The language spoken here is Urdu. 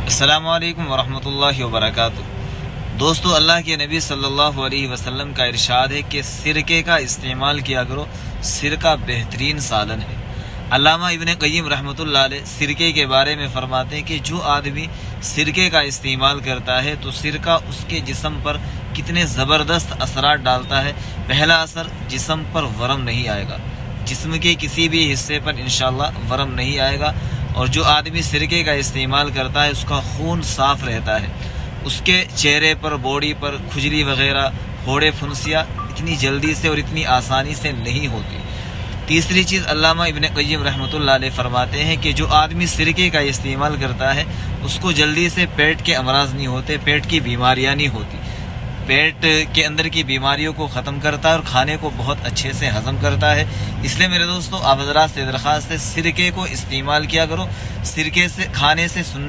السلام علیکم ورحمۃ اللہ وبرکاتہ۔ دوستو، اللہ کے نبی صلی اللہ علیہ وسلم کا ارشاد ہے کہ سرکے کا استعمال کیا کرو، سرکہ بہترین سالن ہے۔ علامہ ابن قیم رحمۃ اللہ علیہ سرکے کے بارے میں فرماتے ہیں کہ جو آدمی سرکے کا استعمال کرتا ہے تو سرکہ اس کے جسم پر کتنے زبردست اثرات ڈالتا ہے۔ پہلا اثر، جسم پر ورم نہیں آئے گا، جسم کے کسی بھی حصے پر انشاءاللہ ورم نہیں آئے گا۔ اور جو آدمی سرکے کا استعمال کرتا ہے اس کا خون صاف رہتا ہے، اس کے چہرے پر، باڈی پر کھجلی وغیرہ، پھوڑے پھنسیاں اتنی جلدی سے اور اتنی آسانی سے نہیں ہوتی۔ تیسری چیز، علامہ ابن قیم رحمۃ اللہ علیہ فرماتے ہیں کہ جو آدمی سرکے کا استعمال کرتا ہے اس کو جلدی سے پیٹ کے امراض نہیں ہوتے، پیٹ کی بیماریاں نہیں ہوتی، پیٹ کے اندر کی بیماریوں کو ختم کرتا ہے اور کھانے کو بہت اچھے سے ہضم کرتا ہے۔ اس لیے میرے دوستو، آپ حضرات سے درخواست ہے، سرکے کو استعمال کیا کرو۔ سرکے سے کھانے سے سنت